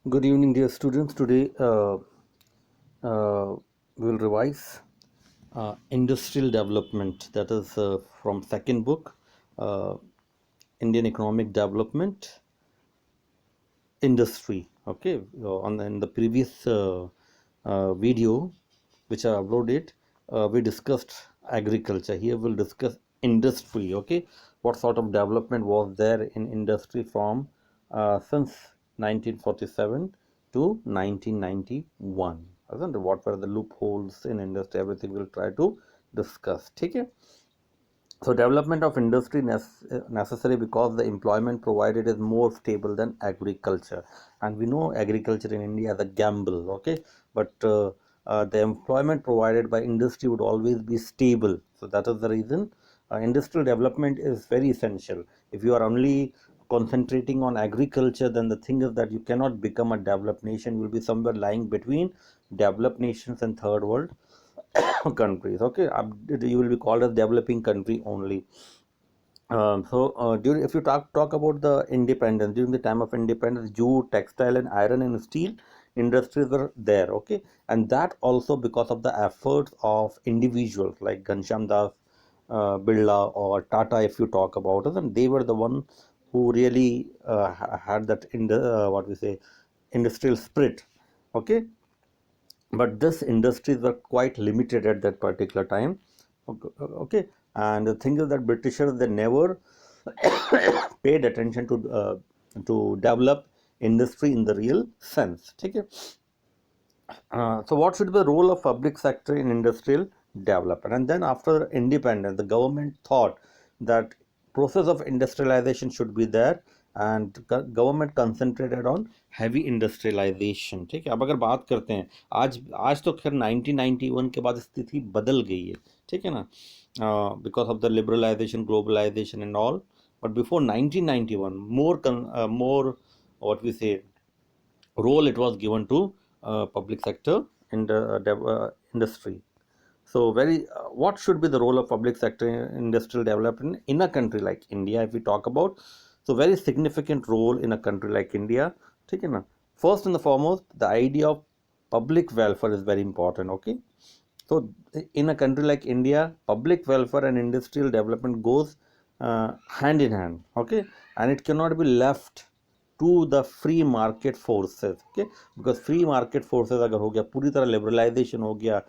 Good evening, dear students. Today we will revise industrial development. That is from second book, uh, Indian Economic Development Industry. Okay, in the previous video, which I uploaded, we discussed agriculture. Here we'll discuss industry. Okay, what sort of development was there in industry from since 1947 to 1991, isn't it? What were the loopholes in industry? Everything we'll try to discuss. Okay. So development of industry necessary because the employment provided is more stable than agriculture, and we know agriculture in India is a gamble. Okay, but the employment provided by industry would always be stable. So that is the reason industrial development is very essential. If you are only concentrating on agriculture, then the thing is that you cannot become a developed nation. You will be somewhere lying between developed nations and third world countries. Okay, you will be called as developing country only. During, if you talk about the independence, during the time of independence, jute, textile, and iron and steel industries were there. Okay, and that also because of the efforts of individuals like Ghanshyam Das Birla or Tata. If you talk about it, and they were the one who really had that in the what we say industrial spirit. Okay, but this industries were quite limited at that particular time. Okay, and the thing is that Britishers, they never paid attention to develop industry in the real sense. Okay. So what should be the role of public sector in industrial development? And then after independence, the government thought that process of industrialization should be there, and government concentrated on heavy industrialization. ठीक है, अब अगर बात करते हैं आज आज तो खैर 1991 के बाद स्थिति बदल गई है. ठीक है ना, because of the liberalization, globalization and all. But before 1991, more what we say role it was given to public sector in the industry. So very what should be the role of public sector in industrial development in a country like India, if we talk about? So very significant role in a country like India. ठीक है ना, first and the foremost, the idea of public welfare is very important. Okay, so in a country like India, public welfare and industrial development goes hand in hand. Okay, and it cannot be left to the free market forces. Okay, because free market forces अगर हो गया, पूरी तरह liberalization हो गया,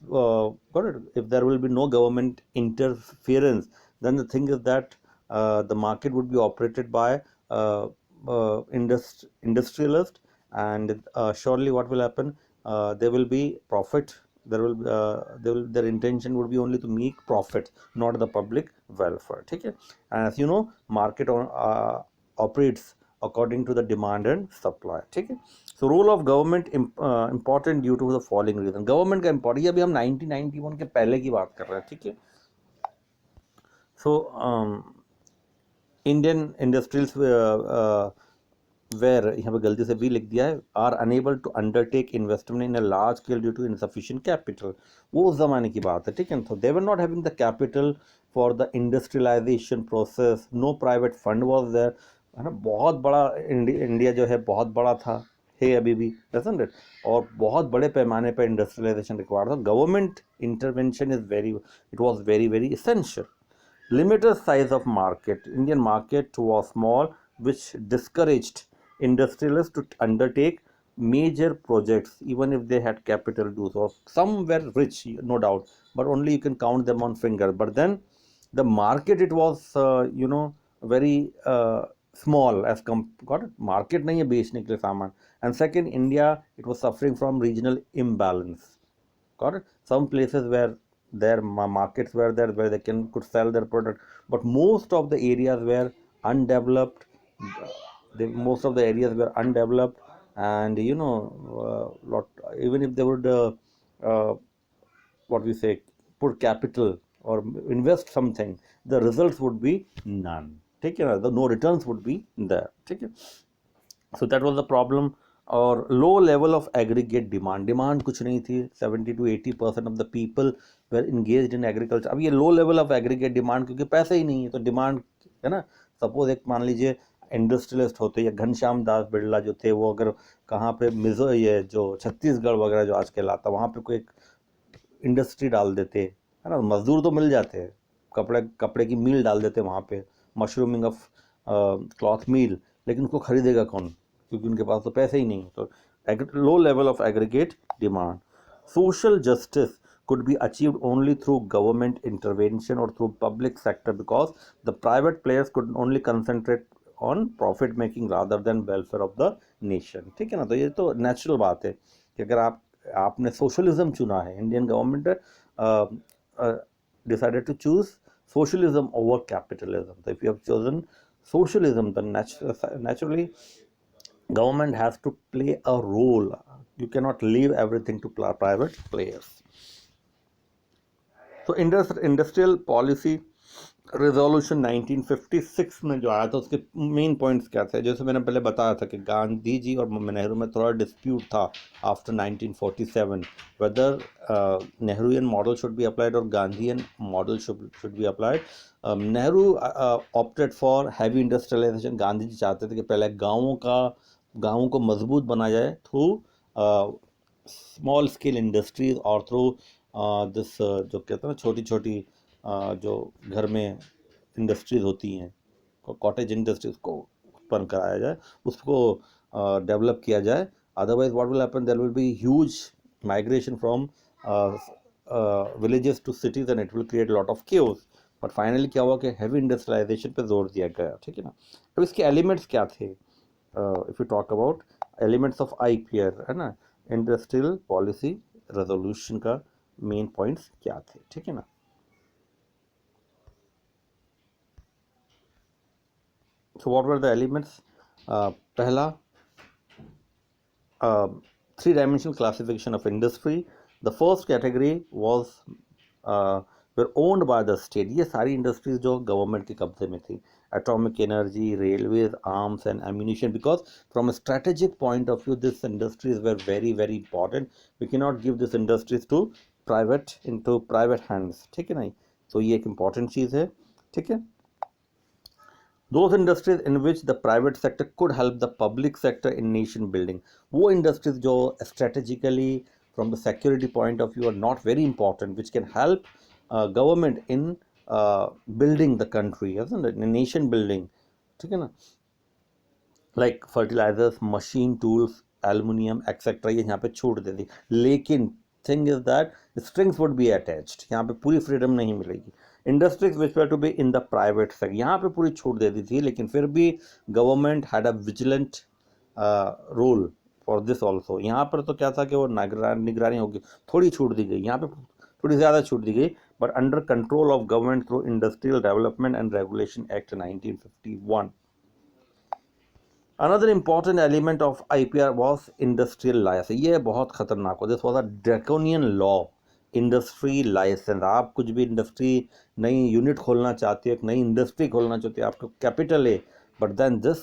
got it? If there will be no government interference, then the thing is that the market would be operated by industrialist, and surely what will happen? There will be profit. Their intention would be only to make profit, not the public welfare. Okay, and as you know, market operates according to the demand and supply. ठीक है, so role of government important due to the following reason. Government का important, ये अभी हम 1991 के पहले की बात कर रहे हैं. ठीक है, so Indian industrials where यहाँ पे गलती से भी लिख दिया है, are unable to undertake investment in a large scale due to insufficient capital. वो उस जमाने की बात है. ठीक है, तो they were not having the capital for the industrialisation process. No private fund was there. है ना, बहुत बड़ा इंडिया जो है बहुत बड़ा था, है अभी भी, डजंट इट? और बहुत बड़े पैमाने पर इंडस्ट्रियलाइजेशन रिक्वायर्ड था. Government intervention is very, it was very very essential. Limited size of market. Indian market was small, which discouraged industrialists to undertake major projects, even if they had capital to do so. Some were rich, no doubt, but only you can count them on fingers. But then the market, it was very small as got it? Market नहीं है बेचने के लिए सामान. And second, India, it was suffering from regional imbalance. Got it? Some places where their markets were there where they could sell their product, but most of the areas were undeveloped. Most of the areas were undeveloped, and lot, even if they would uh, what we say put capital or invest something, the results would be none. Take care, the no returns would be there. Take care. So that was the problem. और low level of aggregate demand, demand कुछ नहीं थी. 70 to 80% of the people were engaged in agriculture. अब ये low level of aggregate demand, क्योंकि पैसे ही नहीं है तो डिमांड, है ना. सपोज एक मान लीजिए इंडस्ट्रियलिस्ट होते या घनश्याम दास बिरला जो थे, वो अगर कहाँ पे मिजो ये जो छत्तीसगढ़ वगैरह जो आज कहलाता, वहाँ पे कोई एक इंडस्ट्री डाल देते, है ना, मजदूर तो मिल जाते हैं, कपड़े की मील डाल देते वहाँ पे, मशरूमिंग ऑफ क्लॉथ मील, लेकिन उसको खरीदेगा कौन, क्योंकि उनके पास तो पैसे ही नहीं। तो लो level of aggregate demand. Social justice could be achieved only through government intervention or through public sector, because the private players could only concentrate on profit making rather than welfare of the nation। ठीक है ना, तो ये तो natural बात है कि अगर आपने सोशलिज्म चुना है, Indian government decided to choose socialism over capitalism, so if you have chosen socialism, then naturally government has to play a role, you cannot leave everything to private players। तो industrial policy resolution 1956 में जो आया था, उसके main points क्या थे? जैसे मैंने पहले बताया था कि गांधी जी और नेहरू में थोड़ा डिस्प्यूट था after 1947 whether Nehruvian model should be applied और Gandhian model should be applied. Nehru opted for heavy industrialisation. Gandhi ji चाहते थे कि पहले गाँवों को मजबूत बनाया जाए थ्रू स्मॉल स्केल इंडस्ट्रीज और थ्रू दिस जो कहते हैं ना छोटी छोटी जो घर में इंडस्ट्रीज होती हैं, कॉटेज इंडस्ट्रीज को उत्पन्न कराया जाए, उसको डेवलप किया जाए। Otherwise what will happen, there will be huge migration from villages to cities and it will create lot of chaos. But finally क्या हुआ कि हैवी इंडस्ट्रियलाइजेशन पे जोर दिया गया। ठीक है ना। अब इसके एलिमेंट्स क्या थे? If you talk about elements of IPR, है ना, इंडस्ट्रियल पॉलिसी रेजोल्यूशन का मेन पॉइंट्स क्या थे? ठीक है ना। So what were the elements? पहला, three-dimensional classification of industry. The first category was were owned by the state. ये सारी industries जो government के कब्जे में थी, atomic energy, railways, arms and ammunition, because from a strategic point of view these industries were very very important. We cannot give these industries to private hands। ठीक है ना, तो ये एक important चीज़ है। ठीक है। Those industries in which the private sector could help the public sector in nation building, वो industries जो strategically from the security point of view are not very important, which can help government in building the country, isn't it, in nation building। ठीक है ना, like fertilizers, machine tools, aluminium etc, ये यहाँ पे छूट दे दी, लेकिन thing is that strings would be attached, यहाँ पे पूरी freedom नहीं मिलेगी। Industries which were to be in the private sector, यहाँ पे पूरी छूट दे दी थी, लेकिन फिर भी government had a vigilant role for this also. यहाँ पर तो क्या था कि वो निगरानी होगी, थोड़ी छूट दी गई, यहाँ पे थोड़ी ज़्यादा छूट दी गई, but under control of government through industrial development and regulation act 1951। Another important element of IPR was industrial license। ये बहुत खतरनाक हो, this was a draconian law. Industry license, आप कुछ भी इंडस्ट्री नई यूनिट खोलना चाहते हो, एक नई इंडस्ट्री खोलना चाहते हो, आपको कैपिटल है, but then this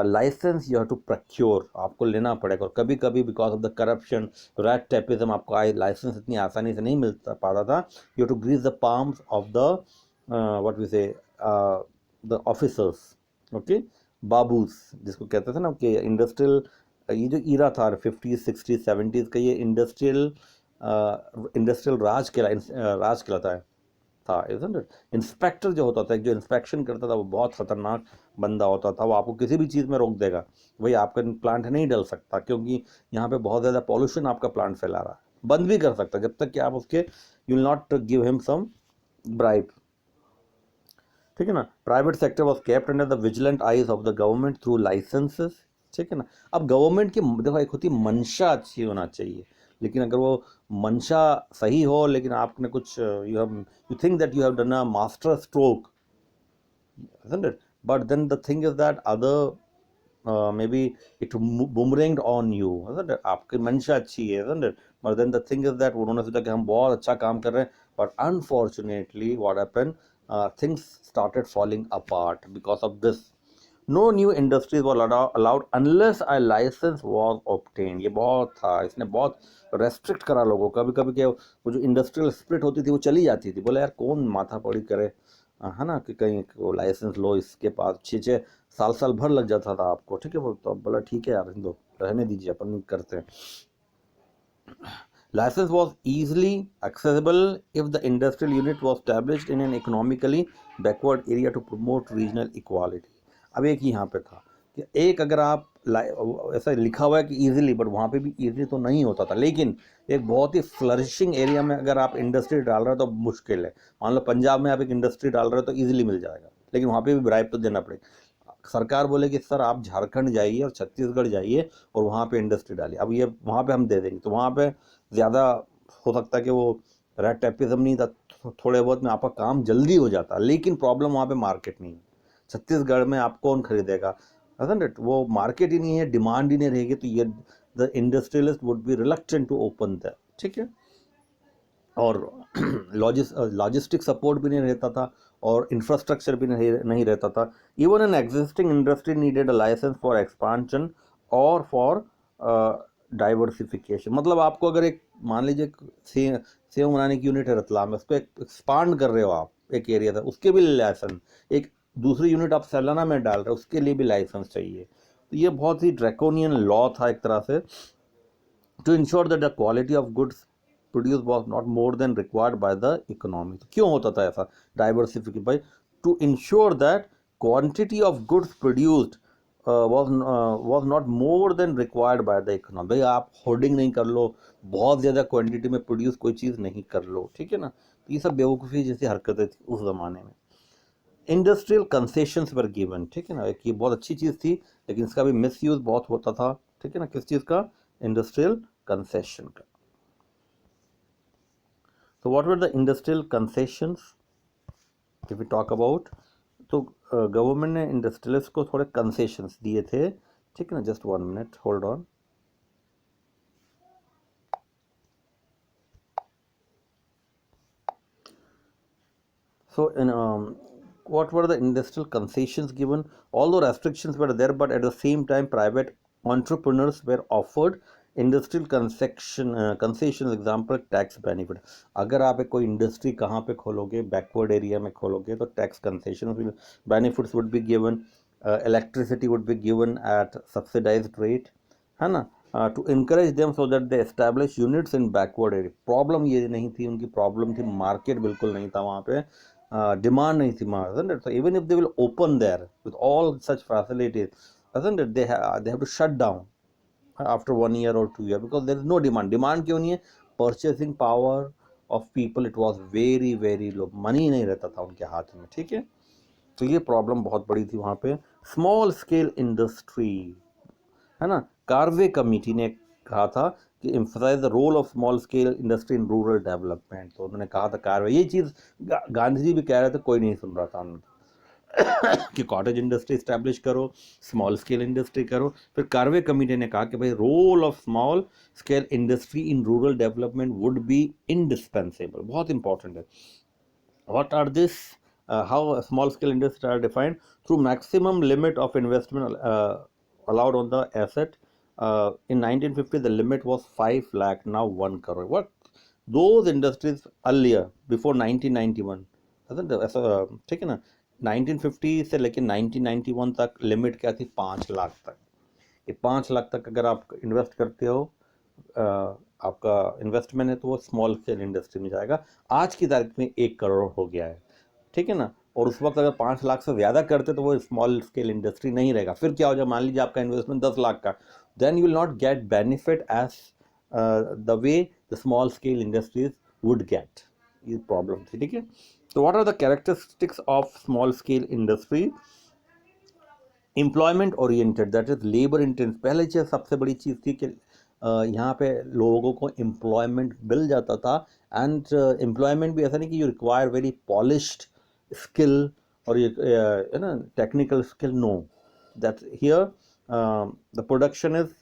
license you have to procure, आपको लेना पड़ेगा। और कभी कभी because of the corruption, red tapism, आपको लाइसेंस इतनी आसानी से नहीं मिल पाता था। You have to grease the palms of the what we say the officers, okay, babus जिसको कहते थे ना, कि इंडस्ट्रियल ये जो ईरा था 50s 60s 70s का, ये इंडस्ट्रियल राज कहलाता है था, इज़न्ट इट। इंस्पेक्टर जो होता था, जो इंस्पेक्शन करता था, वो बहुत खतरनाक बंदा होता था। वो आपको किसी भी चीज़ में रोक देगा, भाई आपका प्लांट नहीं डल सकता क्योंकि यहाँ पे बहुत ज़्यादा पॉल्यूशन आपका प्लांट फैला रहा है। बंद भी कर सकता जब तक कि आप उसके you will not give him some bribe. ठीक है ना। Private sector was kept under the vigilant eyes of the government through licenses. ठीक है ना। अब गवर्नमेंट की देखो एक होती मंशा अच्छी होना चाहिए, लेकिन अगर वो मंशा सही हो, लेकिन आपने कुछ you think that you have done a master stroke, isn't it? But then the thing is that other maybe it boomeranged on you, isn't it? आपकी मंशा अच्छी है, isn't it? But then the thing is that उन्होंने सोचा कि हम बहुत अच्छा काम कर रहे हैं, but unfortunately what happened, things started falling apart because of this। No new industries were allowed unless a license was obtained। ये बहुत था, इसने बहुत रेस्ट्रिक्ट करा लोगों को। कभी कभी क्या, वो जो इंडस्ट्रियल स्प्रिट होती थी वो चली जाती थी, बोले यार कौन माथा पड़ी करे, है ना, कि कहीं वो लाइसेंस लो, इसके पास 6-6 साल साल भर लग जाता था आपको, ठीक है। वो तो बोला ठीक है यार, इन दो रहने दीजिए, अपन नहीं करते हैं। License was easily accessible if the industrial unit was established in an economically backward area to promote regional equality. अब एक यहाँ पे था कि एक अगर आप ऐसा लिखा हुआ है कि इजीली, बट वहाँ पे भी इजीली तो नहीं होता था, लेकिन एक बहुत ही फ्लरिशिंग एरिया में अगर आप इंडस्ट्री डाल रहे हो तो मुश्किल है। मान लो पंजाब में आप एक इंडस्ट्री डाल रहे हो तो इजीली मिल जाएगा, लेकिन वहाँ पे भी ब्राइब तो देना पड़ेगा। सरकार बोले कि सर आप झारखंड जाइए और छत्तीसगढ़ जाइए और वहाँ पे इंडस्ट्री डालिए, अब ये वहाँ पे हम दे देंगे, तो वहाँ पे ज़्यादा हो सकता है कि वो रेड टेपिज्म नहीं था, थोड़े बहुत में आपका काम जल्दी हो जाता, लेकिन प्रॉब्लम वहाँ पे मार्केट नहीं है। छत्तीसगढ़ में आप कौन खरीदेगा, isn't it? वो मार्केट ही नहीं है, डिमांड ही नहीं रहेगी, तो ये the industrialist would be reluctant to open that, ठीक है। और लॉजिस्टिक सपोर्ट भी नहीं रहता था और इंफ्रास्ट्रक्चर भी नहीं रहता था। Even an existing industry needed a license for expansion और फॉर डाइवर्सिफिकेशन। मतलब आपको अगर एक मान लीजिए सेव बनाने की यूनिट है रतलाम में, उसको एक्सपांड कर रहे हो आप एक एरिया था, उसके भी लाइसेंस, एक दूसरी यूनिट आप सलाना में डाल रहे हो उसके लिए भी लाइसेंस चाहिए। तो ये बहुत ही ड्रैकोनियन लॉ था एक तरह से, to ensure that the quality of goods produce was not more than required by the economy. तो क्यों होता था ऐसा डाइवर्सिफिकेशन भाई? To ensure that quantity of goods produced was not more than required by the economy. भाई आप hoarding नहीं कर लो, बहुत ज़्यादा क्वांटिटी में प्रोड्यूस कोई चीज़ नहीं कर लो, ठीक है ना। तो ये सब बेवकूफ़ी जैसी हरकतें थी उस ज़माने में। इंडस्ट्रियल कंसेशंस वर गिवन, ठीक है ना, एक ये बहुत अच्छी चीज़ थी, लेकिन इसका भी मिस यूज़ बहुत होता था, ठीक है ना, किस चीज़ का? इंडस्ट्रियल कंसेशन का। So what were the industrial concessions if we talk about? तो गवर्नमेंट ने इंडस्ट्रियलिस्ट को थोड़े कंसेशंस दिए थे, ठीक है ना। Just 1 minute, hold on. So in what were the industrial concessions given? Although restrictions were there, but at the same time private entrepreneurs were offered industrial concession. Example tax benefit, अगर आप एक कोई industry कहाँ पे खोलोगे, backward area में खोलोगे, तो tax concession benefits would be given, electricity would be given at subsidised rate, है ना, to encourage them so that they establish units in backward area. Problem ये नहीं थी उनकी, प्रॉब्लम थी मार्केट बिल्कुल नहीं था वहाँ पे, डिमांड नहीं थी market. So even if they will open there with all such facilities, isn't it, they have to shut down after 1 year or 2 year because there is no demand. Demand क्यों नहीं है? Purchasing power of people it was very very low, money नहीं रहता था उनके हाथ में, ठीक है। तो ये प्रॉब्लम बहुत बड़ी थी वहाँ पे। स्मॉल स्केल इंडस्ट्री, है ना, कार्वे कमेटी ने कहा था कि emphasise the role of small scale industry in rural development. तो उन्होंने कहा था कार्वे, ये चीज़ गांधी जी भी कह रहे थे, कोई नहीं सुन रहा था उन्होंने कि कॉटेज इंडस्ट्री इस्टेब्लिश करो, स्मॉल स्केल इंडस्ट्री करो। फिर कार्वे कमेटी ने कहा कि भाई role of small scale industry in rural development would be indispensable, बहुत इंपॉर्टेंट है। What are this? How small scale industry are defined? Through maximum limit of investment allowed on the asset. In 1950 the limit was 5 lakh, now 1 crore. What those industries earlier before 1991, ठीक है ना, 1950 से लेकर 1991 तक limit क्या थी? 5 लाख तक। ये 5 लाख तक अगर आप इन्वेस्ट करते हो, आपका इन्वेस्टमेंट है, तो वो स्मॉल स्केल इंडस्ट्री में जाएगा। आज की तारीख में 1 करोड़ हो गया है, ठीक है ना। और उस वक्त अगर 5 लाख से ज़्यादा करते तो वो स्मॉल स्केल इंडस्ट्री नहीं रहेगा। फिर क्या हो जाए, मान लीजिए आपका इन्वेस्टमेंट 10 लाख का, then you will not get benefit as the way the small scale industries would get. ये प्रॉब्लम थी, ठीक है। तो what are the characteristics of small scale industry? Employment oriented, that is labour intense. पहले चीज़ सबसे बड़ी चीज़ थी कि यहाँ पे लोगों को एम्प्लॉयमेंट मिल जाता था, एंड एम्प्लॉयमेंट भी ऐसा नहीं कि you require very polished skill और ये है ना technical skill, no, that here the production is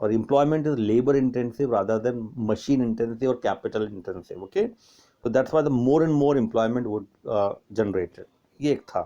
और employment is labour intensive rather than machine intensive और capital intensive, okay. so that's why the more and more employment would generated. ये एक था,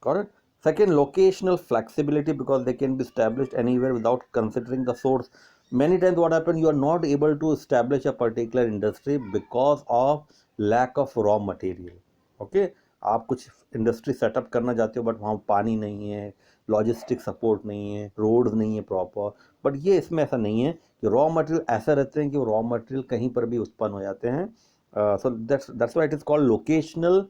correct. Second, locational flexibility, because they can be established anywhere without considering the source. Many times what happens, you are not able to establish a particular industry because of lack of raw material, okay. आप कुछ industry setup करना चाहते हो but वहाँ पानी नहीं है, logistic support नहीं है, रोड नहीं है प्रॉपर, बट ये इसमें ऐसा नहीं है कि रॉ मटेरियल ऐसा रहते हैं कि वो रॉ मटेरियल कहीं पर भी उत्पन्न हो जाते हैं। So that's why it is called locational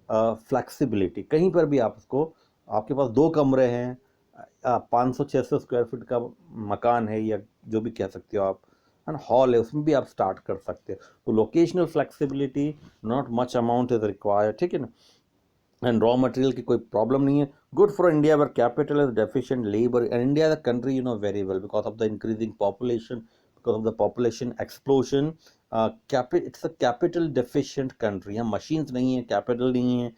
flexibility. कहीं पर भी आप उसको, आपके पास 2 कमरे हैं, 500-600 स्क्वायर फीट का मकान है या जो भी कह सकते हो आप, है ना, हॉल है, उसमें भी आप स्टार्ट कर सकते हो। तो locational flexibility, not much amount is required, ठीक है ना, एंड रॉ मटेरियल की कोई प्रॉब्लम नहीं है। Good for India were capital is deficient labour, and India the country you know very well because of the increasing population, because of the population explosion, it's a capital deficient country. यहाँ machines नहीं है, capital नहीं है,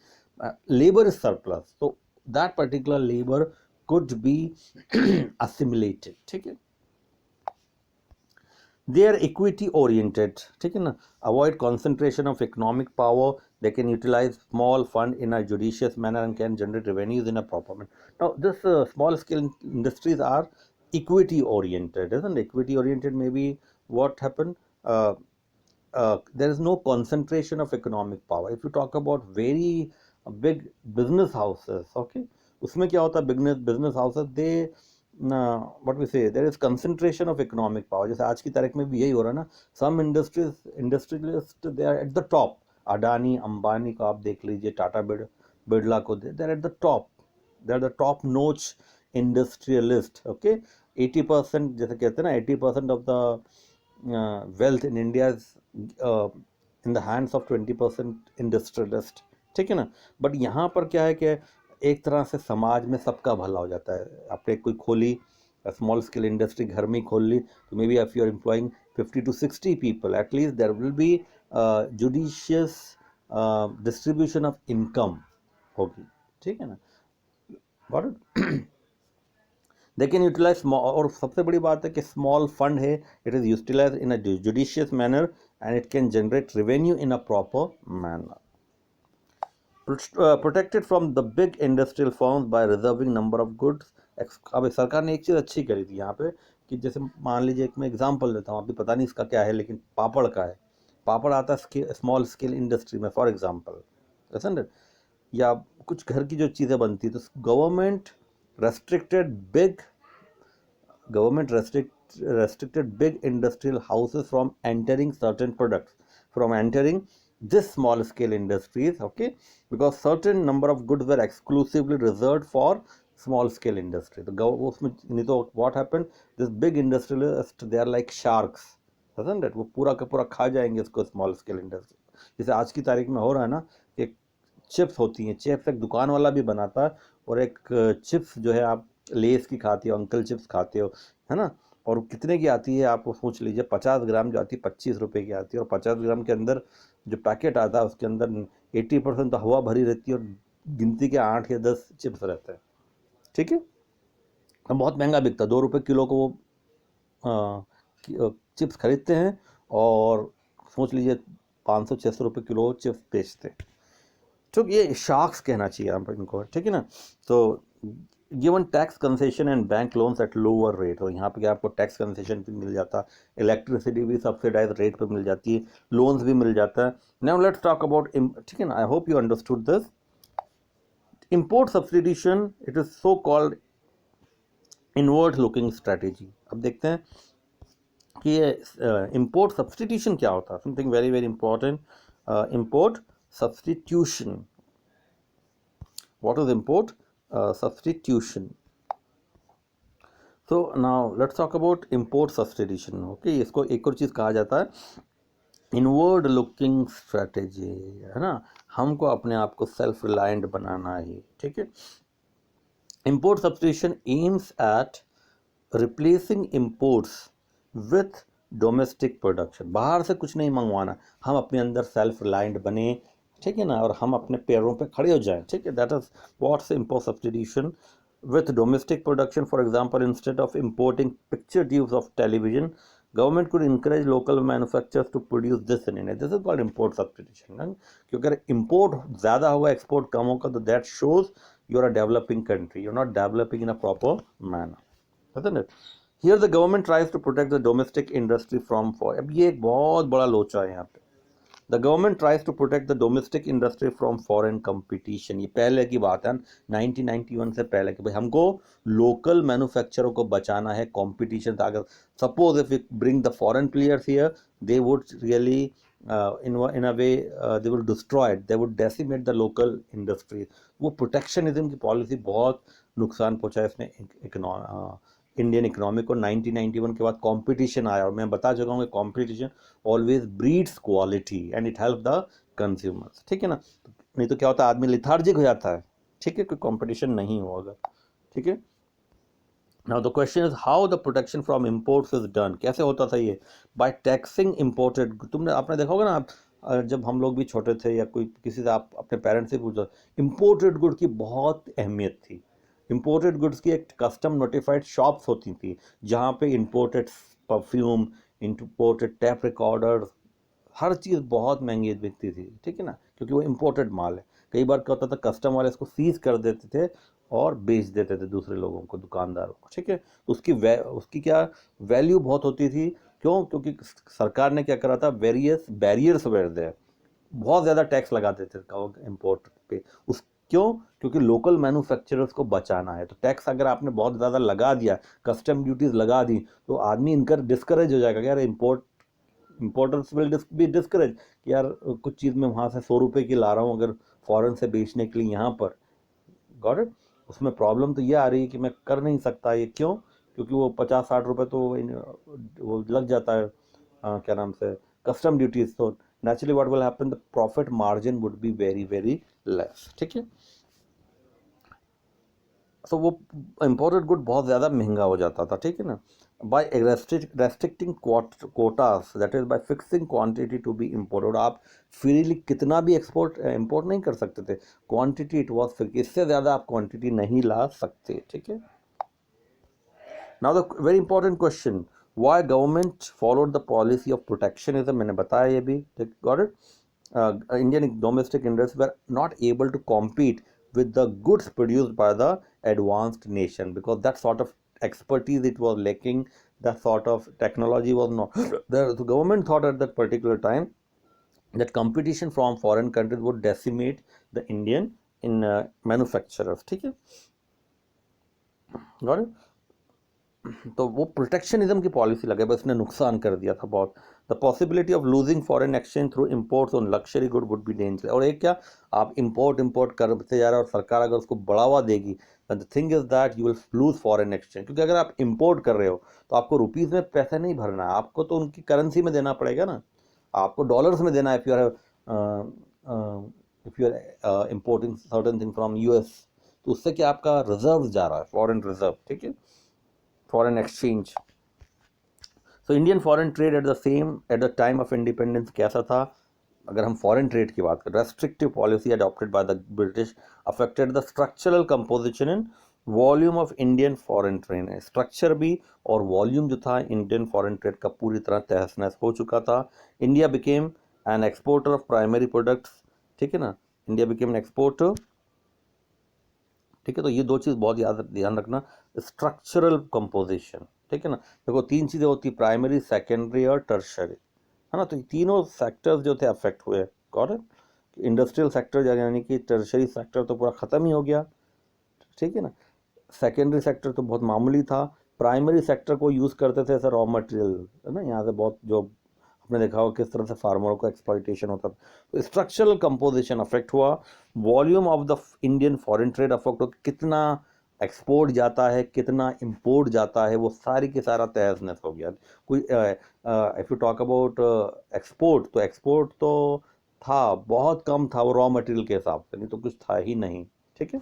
labour is surplus, तो that particular labour could be assimilated, ठीक है। they are equity oriented, ठीक है ना, avoid concentration of economic power, they can utilize small fund in a judicious manner and can generate revenues in a proper manner. Now this small scale industries are equity oriented, isn't it? Equity oriented, maybe what happened, there is no concentration of economic power. If you talk about very big business houses, okay, उसमें क्या होता है, business houses, they what we say, there is concentration of economic power. जैसे आज की तारीख में भी यही हो रहा है ना, some industrialists they are at the top, Adani Ambani को आप देख लीजिए, टाटा बिरला को, they are at the top, they are the top notch industrialist, okay. 80%, जैसे कहते हैं ना, 80% of the wealth in India is in the hands of 20% industrialist, ठीक है ना। बट यहाँ पर क्या है कि एक तरह से समाज में सबका भला हो जाता है। आपने कोई खोली स्मॉल स्केल इंडस्ट्री, घर में ही खोल ली, तो may be if you are employing 50 to 60 people, at least there will be judicious distribution of income होगी, ठीक है ना। Got they can utilise small, और सबसे बड़ी बात है कि स्मॉल फंड है, it is utilise in a judicious manner and it can generate revenue in a proper manner. Protected from the big industrial firms by reserving number of goods. अब सरकार ने एक चीज़ अच्छी करी थी यहाँ पे कि जैसे मान लीजिए, एक मैं एग्जांपल देता हूँ, अभी पता नहीं इसका क्या है, लेकिन पापड़ का है, पापड़ आता है स्मॉल स्केल इंडस्ट्री में, फॉर एग्जांपल, या कुछ घर की जो चीज़ें बनती, तो government restricted big restricted big industrial houses from entering certain products, from entering this small scale industries, okay, because certain number of goods were exclusively reserved for small scale industry. तो what happened, this big industrialists, they are like sharks, isn't it, वो पूरा का पूरा खा जाएंगे इसको small scale industry. जैसे आज की तारीख में हो रहा है ना, कि चिप्स होती हैं, चिप्स एक दुकान वाला भी बनाता है, और एक चिप्स जो है आप लेस की खाते हो, अंकल चिप्स खाते हो, है ना, और कितने की आती है आप सोच लीजिए, 50 ग्राम जो आती है 25 रुपये की आती है, और 50 ग्राम के अंदर जो पैकेट आता है उसके अंदर 80% तो हवा भरी रहती है और गिनती के 8 या 10 चिप्स रहते हैं, ठीक है। बहुत महंगा बिकता है, 2 रुपये किलो को वो चिप्स खरीदते हैं, और सोच लीजिए 500-600 रुपये किलो चिप्स बेचते हैं। तो ये शार्क्स कहना चाहिए आप इनको, ठीक है ना। तो given tax concession and bank loans at lower rate, तो यहाँ पे क्या आपको टैक्स कंसेशन भी मिल जाता है, इलेक्ट्रिसिटी भी सब्सिडाइज रेट पे मिल जाती है, लोन्स भी मिल जाता है। नाउ लेट्स टॉक अबाउट, ठीक है ना, I hope you understood this. Import substitution, it is so called inward looking strategy. अब देखते हैं कि ये इम्पोर्ट सब्सटीट्यूशन क्या होता है, something very very important, import substitution. What is import substitution? So now let's talk about import substitution, okay। इसको एक और चीज़ कहा जाता है इनवर्ड लुकिंग स्ट्रैटेजी, है ना, हमको अपने आप को सेल्फ रिलायंट बनाना है, ठीक है। Import substitution aims at replacing imports with domestic production. बाहर से कुछ नहीं मंगवाना, हम अपने अंदर सेल्फ रिलायंट बने, ठीक है ना, और हम अपने पैरों पे खड़े हो जाएं, ठीक है। That is what's import substitution with domestic production. For example, instead of importing picture tubes of television, government could encourage local manufacturers to produce this in India. This is called import substitution. क्योंकि अगर import ज़्यादा होगा, export कम होगा, तो that shows you are a developing country, you are not developing in a proper manner, isn't it? Here the government tries to protect the domestic industry from fall. अब ये एक बहुत बड़ा लोचा है यहाँ पे, the government tries to protect the domestic industry from foreign competition. ये पहले की बात है 1991 से पहले कि भाई हमको लोकल मैन्युफैक्चरों को बचाना है कंपटीशन से। अगर suppose if you bring the foreign players here, they would really in a way they will destroy it, they would decimate the local industries। वो प्रोटेक्शनिज्म की पॉलिसी बहुत नुकसान पहुंचा है इसने इंडियन इकोनॉमी को। 1991 के बाद कंपटीशन आया, और मैं बता चुका हूँ कि competition always breeds quality and it help the consumers, ठीक है ना। नहीं तो क्या होता है, आदमी लिथार्जिक हो जाता है, ठीक है, कोई कंपटीशन नहीं हो अगर, ठीक है। Now the question is how the protection from imports is done। कैसे होता था ये? By taxing imported। तुमने आपने देखा होगा ना, आप जब हम लोग भी छोटे थे या कोई किसी से आप अपने पेरेंट्स से पूछो, इम्पोर्टेड गुड की बहुत अहमियत थी। इम्पोर्टेड गुड्स की एक कस्टम नोटिफाइड शॉप्स होती थी जहाँ पे imported perfume, imported tape recorder, हर चीज़ बहुत महंगी बिकती थी, ठीक है ना, क्योंकि वो इम्पोर्टेड माल है। कई बार क्या होता था, कस्टम वाले इसको सीज कर देते थे और बेच देते थे दूसरे लोगों को, दुकानदारों को, ठीक है। तो उसकी क्या वैल्यू बहुत होती थी। क्यों? क्योंकि सरकार ने क्या करा था, वेरियस बैरियर्स वेयर देयर, बहुत ज़्यादा टैक्स लगा देते थे इम्पोर्ट पे। उस क्यों? क्योंकि लोकल मैन्युफैक्चरर्स को बचाना है। तो टैक्स अगर आपने बहुत ज़्यादा लगा दिया, कस्टम ड्यूटीज़ लगा दी, तो आदमी इनका डिस्करेज हो जाएगा कि यार इम्पोर्टर्स विल बी डिस्करेज कि यार कुछ चीज़ मैं वहाँ से 100 रुपये की ला रहा हूँ अगर फॉरेन से बेचने के लिए यहाँ पर, गॉट इट। उसमें प्रॉब्लम तो ये आ रही है कि मैं कर नहीं सकता ये। क्यों? क्योंकि वो 50-60 रुपये तो वो लग जाता है, क्या नाम से, कस्टम ड्यूटीज। तो naturally what will happen, the profit margin would be very very less, ठीक है। तो वो इम्पोर्टेड गुड बहुत ज़्यादा महंगा हो जाता था, ठीक है ना। By restricting quotas, that is by fixing quantity to be imported. आप फ्रीली कितना भी इम्पोर्ट नहीं कर सकते थे, क्वांटिटी इट वाज फिक्स, इससे ज़्यादा आप क्वांटिटी नहीं ला सकते, ठीक है। Now the very important question, why government followed the policy of protectionism. मैंने बताया ये भी, got it. Indian domestic industries were not able to compete with the goods produced by the advanced nation because that sort of expertise it was lacking, that sort of technology was not there. The government thought at that particular time that competition from foreign countries would decimate the Indian in manufacturers, ठीक है, got it। तो वो protectionism की policy लगे, बस इसने नुकसान कर दिया था बहुत। The possibility of losing foreign exchange through imports on luxury good would be danger. और एक क्या, आप इम्पोर्ट करते जा रहे हो और सरकार अगर उसको बढ़ावा देगी, the thing is that you will lose foreign exchange. क्योंकि अगर आप इम्पोर्ट कर रहे हो तो आपको रुपीज़ में पैसे नहीं भरना है, आपको तो उनकी करेंसी में देना पड़ेगा ना, आपको डॉलर्स में देना है। If you are importing certain thing from US, तो उससे क्या आपका रिजर्व जा रहा है, फॉरेन रिजर्व, ठीक है, foreign exchange. So Indian foreign trade at the time of independence कैसा था? अगर हम फॉरेन ट्रेड की बात करें, restrictive policy adopted by the British affected the structural composition and volume of Indian foreign trade. Structure भी और वॉल्यूम जो था इंडियन फॉरेन ट्रेड का पूरी तरह तहस नहस हो चुका था। India became an exporter of primary products, ठीक है ना, इंडिया बिकेम एन एक्सपोर्टर, ठीक है। तो ये दो चीज़ बहुत ध्यान रखना, स्ट्रक्चरल कंपोजिशन, ठीक है ना। देखो 3 चीज़ें होती, प्राइमरी, सेकेंडरी और टर्शरी, है ना। तो तीनों सेक्टर्स जो थे अफेक्ट हुए, गॉट इट। इंडस्ट्रियल सेक्टर यानी कि टर्शरी सेक्टर तो पूरा ख़त्म ही हो गया, ठीक है ना। सेकेंडरी सेक्टर तो बहुत मामूली था, प्राइमरी सेक्टर को यूज़ करते थे एज रॉ मटेरियल, है ना। यहाँ से बहुत जो आपने देखा हो किस तरह से फार्मरों का एक्सप्लॉइटेशन होता था। तो स्ट्रक्चरल कंपोजिशन अफेक्ट हुआ, volume of the Indian foreign trade affect हो, कितना एक्सपोर्ट जाता है कितना इंपोर्ट जाता है, वो सारी की सारा तहस नहस हो गया। कोई if you talk about export, तो एक्सपोर्ट तो था, बहुत कम था वो रॉ मटेरियल के हिसाब से, नहीं तो कुछ था ही नहीं, ठीक है।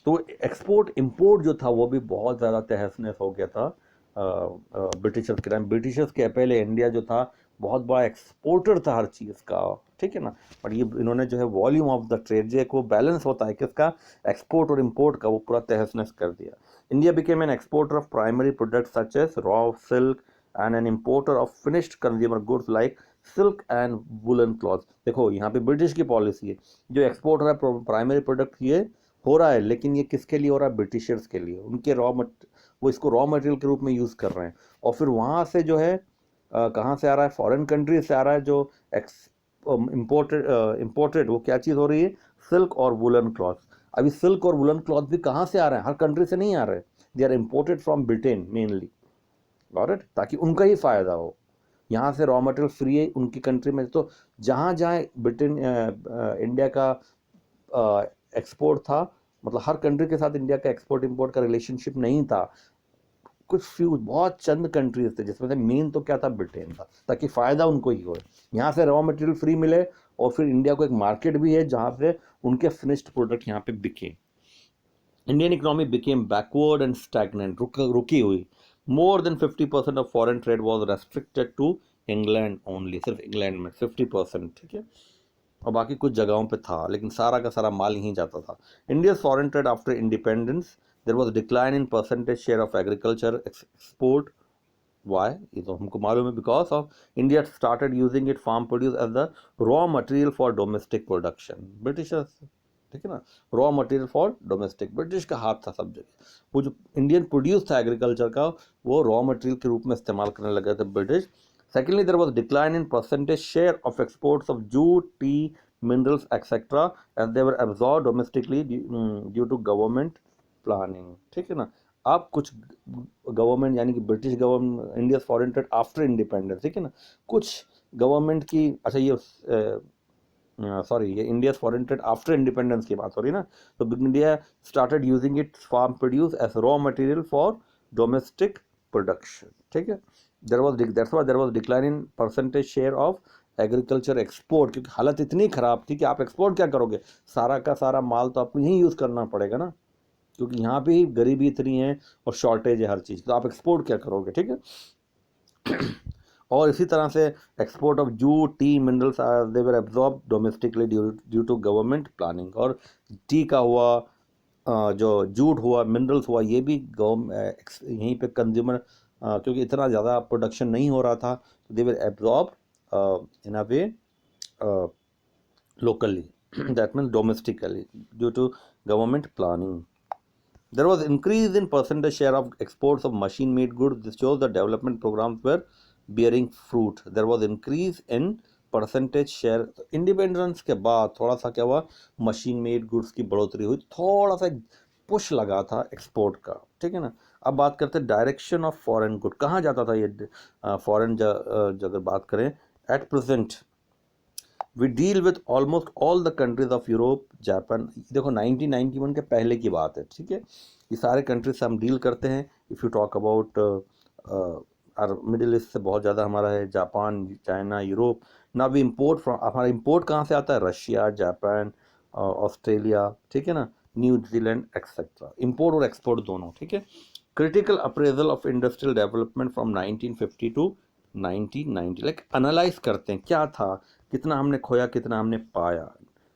तो एक्सपोर्ट इंपोर्ट जो था वो भी बहुत ज़्यादा तहस नहस हो गया था ब्रिटिशर्स के टाइम। ब्रिटिशर्स के पहले इंडिया जो था बहुत बड़ा एक्सपोर्टर था हर चीज़ का, ठीक है ना। पर ये इन्होंने जो है वॉल्यूम ऑफ द ट्रेड जो को बैलेंस होता है किसका, एक्सपोर्ट और इंपोर्ट का, वो पूरा तहस नहस कर दिया। India became an exporter of primary product such as raw silk and an importer of finished consumer goods like silk and woollen cloth. देखो यहाँ पे ब्रिटिश की पॉलिसी है, जो एक्सपोर्ट हो रहा है प्राइमरी प्रोडक्ट ये हो रहा है, लेकिन ये किसके लिए हो रहा है, ब्रिटिशर्स के लिए। उनके वो इसको रॉ मटेरियल के रूप में यूज़ कर रहे हैं, और फिर वहाँ से जो है कहाँ से आ रहा है, फॉरेन कंट्री से आ रहा है, जो इम्पोर्टेड वो क्या चीज़ हो रही है, सिल्क और वुलन क्लॉथ। अभी सिल्क और वुलन क्लॉथ भी कहाँ से आ रहे हैं, हर कंट्री से नहीं आ रहे, they are imported from Britain mainly, got it, ताकि उनका ही फ़ायदा हो। यहाँ से रॉ मटेरियल फ्री है उनकी कंट्री में, तो जहाँ जहाँ ब्रिटेन इंडिया का एक्सपोर्ट था, मतलब हर कंट्री के साथ इंडिया का एक्सपोर्ट इंपोर्ट का रिलेशनशिप नहीं था, कुछ फ्यू बहुत चंद कंट्रीज थे जिसमें से मेन तो क्या था, ब्रिटेन था, ताकि फ़ायदा उनको ही हो, यहाँ से रॉ मटेरियल फ्री मिले और फिर इंडिया को एक मार्केट भी है जहाँ से उनके फिनिश्ड प्रोडक्ट यहाँ पे बिके। Indian economy became backward and stagnant, रुकी हुई। More than 50% of foreign trade was restricted to England only, सिर्फ इंग्लैंड में 50%, ठीक है, और बाकी कुछ जगहों पे था, लेकिन सारा का सारा माल यहीं जाता था। India's foreign trade after independence, there was decline in percentage share of agriculture export. Why, ये तो हमको मालूम है, because of India started using it farm produce as the raw material for domestic production. Britishers, ठीक है ना, raw material for domestic, British का हाथ था सब जगह। वो जो इंडियन प्रोड्यूस था एग्रीकल्चर का, वो रॉ मटेरियल के रूप में इस्तेमाल करने लगे थे British. Secondly, there was decline in percentage share of exports of jute, tea, minerals, etc. as they were absorbed domestically due to government planning, ठीक है ना। अब कुछ गवर्नमेंट यानी कि British government, India foreign trade after independence, ठीक है ना, कुछ गवर्नमेंट की, अच्छा ये सॉरी ये India foreign trade after independence की बात हो रही है ना, तो India started using it farm produce as raw material for domestic production, ठीक है। that's why there was decline in percentage share of agriculture export, क्योंकि हालत इतनी ख़राब थी कि आप एक्सपोर्ट क्या करोगे, सारा का सारा माल तो आपको यहीं यूज़ करना पड़ेगा ना, क्योंकि यहाँ पे ही गरीबी इतनी है और शॉर्टेज है हर चीज़, तो आप एक्सपोर्ट क्या करोगे, ठीक है। और इसी तरह से export of jute, tea, minerals they were absorb domestically due to government planning. और टी का हुआ, जो जूट हुआ, मिनरल्स हुआ, ये भी यहीं पे कंज्यूमर, क्योंकि इतना ज़्यादा प्रोडक्शन नहीं हो रहा था, तो they were absorb in a way locally, that means domestically, due to government planning. There was increase in percentage share of exports of machine made goods. This shows the development programs were bearing fruit. There was increase in percentage share. Independence के बाद थोड़ा सा क्या हुआ, machine made goods की बढ़ोतरी हुई, थोड़ा सा पुश लगा था एक्सपोर्ट का, ठीक है ना। अब बात करते हैं डायरेक्शन ऑफ फॉरेन गुड, कहाँ जाता था ये फॉरेन, अगर बात करें at present we deal with almost all the countries of Europe, Japan. देखो 1991 के पहले की बात है, ठीक है, ये सारे कंट्रीज से हम डील करते हैं। इफ़ यू टॉक अबाउट और मिडिल ईस्ट से बहुत ज़्यादा हमारा है, जापान, चाइना, यूरोप। ना भी इम्पोर्ट फ्रॉम, हमारा इम्पोर्ट कहाँ से आता है, रशिया, जापान, ऑस्ट्रेलिया, ठीक है ना, न्यूजीलैंड एक्सेट्रा, इम्पोर्ट और एक्सपोर्ट दोनों, ठीक है। Critical appraisal of industrial development from 1950 to 1990, like analyse करते हैं क्या था, कितना हमने खोया, कितना हमने पाया,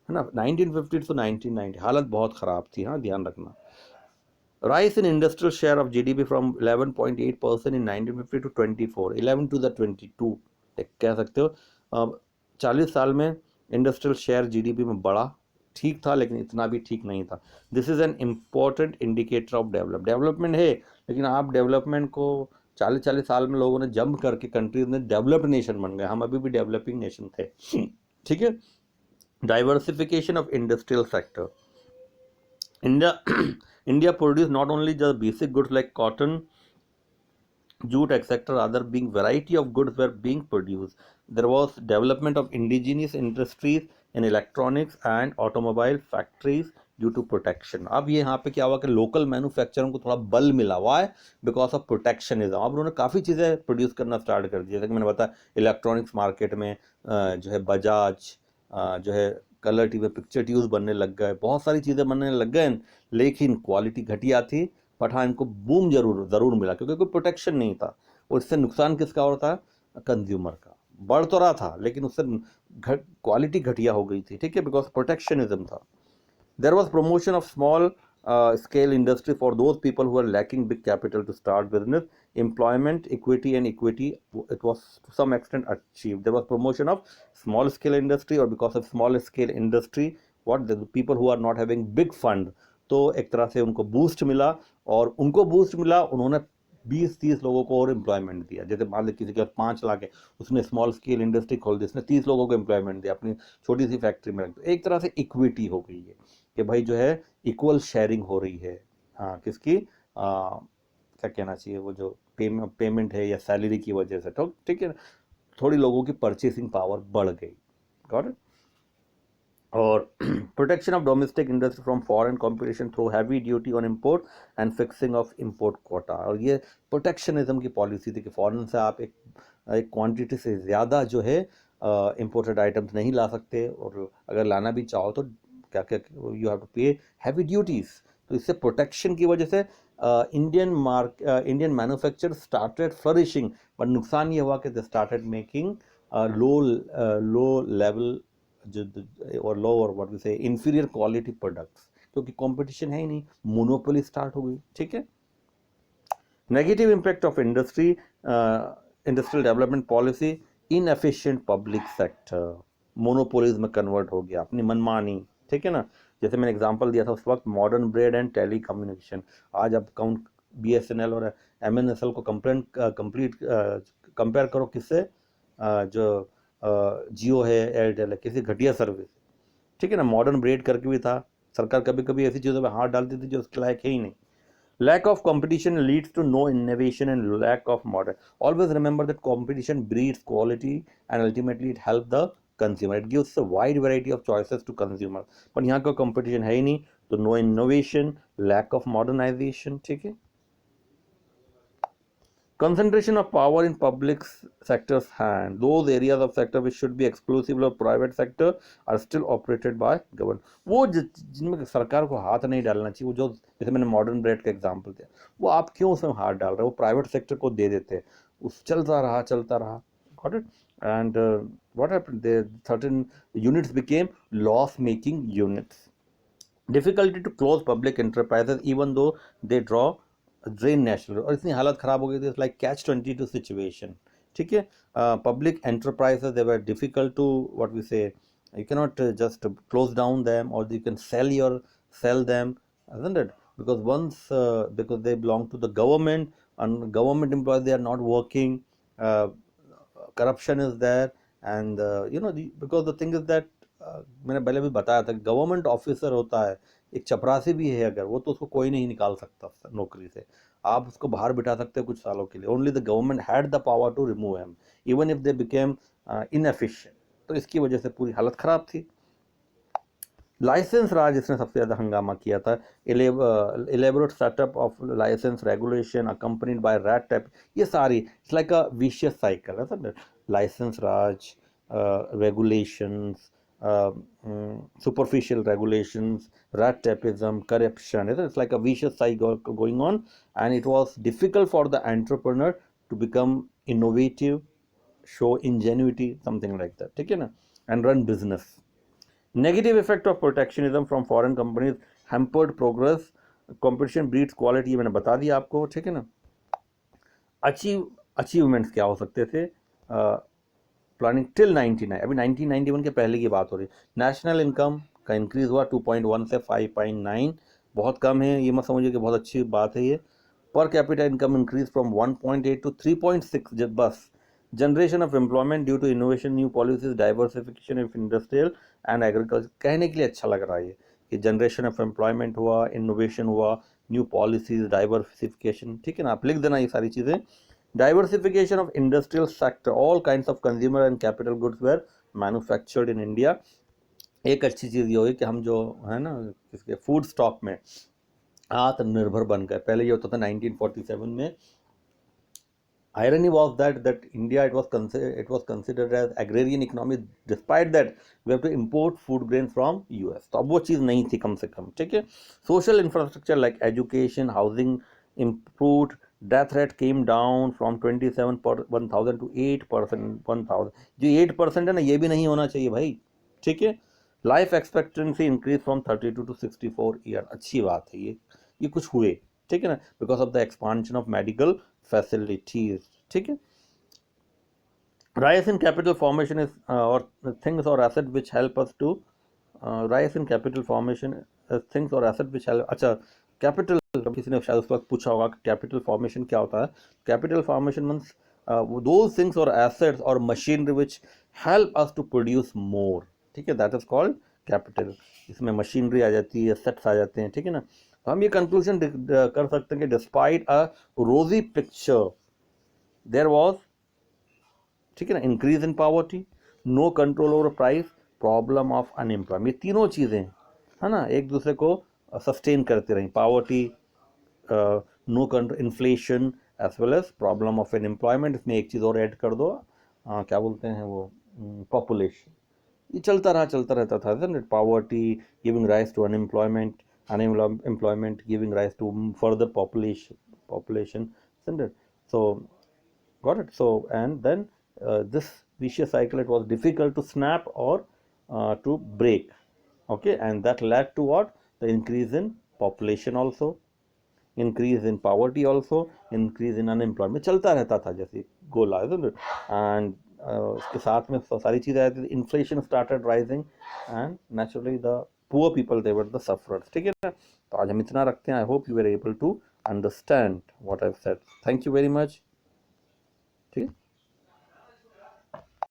है ना। 1950 to 1990 हालत बहुत ख़राब थी, हाँ ध्यान रखना। Rise in industrial share of GDP from 11.8% in 1950 to 24, 11 to the 22, कह सकते हो 40 साल में इंडस्ट्रियल शेयर जीडीपी में बढ़ा, ठीक था लेकिन इतना भी ठीक नहीं था। This is an important indicator of development है, लेकिन आप डेवलपमेंट को 40 साल में लोगों ने जंप करके कंट्रीज ने डेवलप्ड नेशन बन गए, हम अभी भी डेवलपिंग नेशन थे, ठीक है। Diversification of industrial sector, India produced not only just basic goods like cotton, jute, etc. Other being variety of goods were being produced. There was development of indigenous industries in electronics and automobile factories due to protection. अब ये यहाँ पे क्या हुआ कि local manufacturing को थोड़ा बल मिला, वाई, बिकॉज ऑफ प्रोटेक्शनिज्म। अब उन्होंने काफ़ी चीज़ें प्रोड्यूस करना स्टार्ट कर दी, जैसे कि मैंने बताया इलेक्ट्रॉनिक्स मार्केट में जो है बजाज, जो है कलर टीवी, पिक्चर ट्यूब्स बनने लग गए, बहुत सारी चीज़ें बनने लग गए, लेकिन क्वालिटी घटिया थी। बट हाँ, इनको बूम ज़रूर मिला, क्योंकि कोई प्रोटेक्शन नहीं था, और इससे नुकसान किसका हो रहा था, कंज्यूमर का। बढ़ तो रहा था लेकिन उससे क्वालिटी घटिया हो गई थी, ठीक है, बिकॉज प्रोटेक्शनिज्म था। There was promotion of small scale industry for those people who are lacking big capital to start business. Employment equity and equity, it was to some extent achieved. There was promotion of small scale industry, or because of small scale industry, what the people who are not having big fund, तो एक तरह से उनको boost मिला, और उनको boost मिला, उन्होंने 20-30 लोगों को और एम्प्लॉयमेंट दिया। जैसे मान लो किसी के पास 5 लाख है, उसने स्मॉल स्केल इंडस्ट्री खोल दी, उसने 30 लोगों को एम्प्लॉयमेंट दिया, अपनी छोटी सी फैक्ट्री में रख दो। एक तरह से इक्विटी हो गई है कि भाई जो है इक्वल शेयरिंग हो रही है। हाँ, किसकी क्या कहना चाहिए, वो जो पेमेंट है या सैलरी की वजह से, तो ठीक है, थोड़ी लोगों की परचेसिंग पावर बढ़ गई। Got it. और protection of domestic industry from foreign competition through heavy duty on import and fixing of import quota. और ये प्रोटेक्शनिज्म की पॉलिसी थी कि फॉरेन से आप एक क्वांटिटी से ज़्यादा जो है इंपोर्टेड आइटम्स नहीं ला सकते, और अगर लाना भी चाहो तो क्या क्या यू हैव टू पे हैवी ड्यूटीज़। तो इससे प्रोटेक्शन की वजह से इंडियन मैन्युफैक्चर स्टार्टेड फ्लरिशिंग, पर नुकसान ये हुआ कि they started making low level और लो और व्हाट वी से इंफीरियर क्वालिटी प्रोडक्ट्स, क्योंकि कंपटीशन है ही नहीं, मोनोपोली स्टार्ट हो गई। ठीक है। Negative impact of industrial development policy, inefficient public sector, monopolies में कन्वर्ट हो गया, अपनी मनमानी। ठीक है ना, जैसे मैंने एग्जांपल दिया था उस वक्त, modern bread and telecommunication. आज आप काउंट BSNL और MNSL को कंप्लीट कंपेयर करो किससे, जो जियो है, एयरटेल है, किसी घटिया सर्विस। ठीक है ना, मॉडर्न ब्रेड करके भी था, सरकार कभी कभी ऐसी चीज़ों पे हाथ डालती थी जो उसके लायक है ही नहीं। Lack of competition leads to no innovation and lack of modern. Always remember that competition breeds quality and ultimately it helps the consumer. It gives a wide variety of choices to consumer. पर यहाँ का competition है ही नहीं, तो no innovation, lack of modernization. ठीक है। Concentration of power in public sector's hand. Those areas of sector which should be exclusive of private sector are still operated by government. वो जिनमें सरकार को हाथ नहीं डालना चाहिए, वो जो जैसे मैंने मॉडर्न ब्रेड का एग्जांपल दिया, वो आप क्यों उसमें हाथ डाल रहे हो, वो प्राइवेट सेक्टर को दे देते हैं, उस चलता रहा। Got it? And what happened? The certain units became loss-making units. Difficulty to close public enterprises even though they draw drain national, और इतनी हालत ख़राब हो गई थी, लाइक catch-22 सिचुएशन। ठीक है। Public enterprises they were difficult to what we say, you cannot just close down them, or you can sell them, isn't it? Because because they belong to the government, and government employees, they are not working, uh, corruption is there, and because the thing is that मैंने पहले भी बताया था, government officer होता है, एक चपरासी भी है अगर, वो तो उसको कोई नहीं निकाल सकता नौकरी से, आप उसको बाहर बिठा सकते हो कुछ सालों के लिए। Only the government had the power to remove him even if they became inefficient. तो इसकी वजह से पूरी हालत ख़राब थी। लाइसेंस राज, इसने सबसे ज़्यादा हंगामा किया था। Elaborate setup of license regulation accompanied by red tape, ये सारी it's like a vicious cycle है। License raj, regulations, superficial regulations, rat tapeism, corruption. It's like a vicious cycle going on, and it was difficult for the entrepreneur to become innovative, show ingenuity, something like that. ठीक है ना, and run business. Negative effect of protectionism from foreign companies, hampered progress, competition breeds quality, ये मैंने बता दिया आपको। ठीक है ना। अचीवमेंट्स क्या हो सकते थे प्लानिंग टिल 99, अभी 1991 के पहले की बात हो रही है। नेशनल इनकम का इंक्रीज हुआ 2.1 से 5.9, बहुत कम है, ये मत समझिए कि बहुत अच्छी बात है ये। Per capita income increase from 1.8 to 3.6, बस। Generation of employment due to innovation, new policies, diversification of industrial and agriculture. कहने के लिए अच्छा लग रहा है ये कि जनरेशन ऑफ एम्प्लॉयमेंट हुआ, इनोवेशन हुआ, न्यू पॉलिसीज, डाइवर्सिफिकेशन। ठीक है ना, आप लिख देना ये सारी चीज़ें। Diversification of industrial sector, all kinds of consumer and capital goods were manufactured in India. एक अच्छी चीज़ ये हुई कि हम जो है ना इसके फूड स्टॉक में आत्मनिर्भर बन गए। पहले ये होता था 1947 में। Irony was that India, it was considered as agrarian economy. Despite that, we have to import food grains from US. तो अब वो चीज़ नहीं थी कम से कम। ठीक है। Social infrastructure like education, housing improved. Death rate came down from 27 per 1000 to 8% 1000। जो 8% है ना, ये भी नहीं होना चाहिए भाई। ठीक है। Life expectancy increase from 32 to 64 year, अच्छी बात है ये कुछ हुए। ठीक है ना, because of the expansion of medical facilities. ठीक है। Rise in capital formation is और थिंग्स और asset which help us to rise in capital formation things और एसेट विच हेल्प। अच्छा, कैपिटल, किसी ने शायद उस वक्त पूछा होगा कि कैपिटल फॉर्मेशन क्या होता है. Capital formation means those things or assets or machinery which help us to produce more. ठीक है, that is called capital. इसमें मशीनरी आ जाती है, सेट्स आ जाते हैं. ठीक है ना. तो हम ये कंक्लूजन कर सकते हैं कि डिस्पाइट अ रोजी पिक्चर देयर वाज, ठीक है ना, increase in poverty, no control over price, problem of unemployment. ये तीनों चीज़ें है ना एक दूसरे को सस्टेन करती रही. Poverty, no control, inflation as well as problem of unemployment. इसमें एक चीज़ और ऐड कर दो, क्या बोलते हैं वो, पॉपुलेशन. ये चलता रहता था. Poverty giving rise to unemployment, unemployment giving rise to further population, isn't it? So got it. So and then this vicious cycle, it was difficult to snap or to break. Okay, and that led to what? The increase in population also, increase in poverty also, increase in unemployment. चलता रहता था जैसे गोला, isn't it? And उसके साथ में सारी चीज़ें आती थी. Inflation started rising and naturally the poor people, they were the sufferers. ठीक है ना. तो आज हम इतना रखते हैं. I hope you are able to understand what I have said. Thank you very much.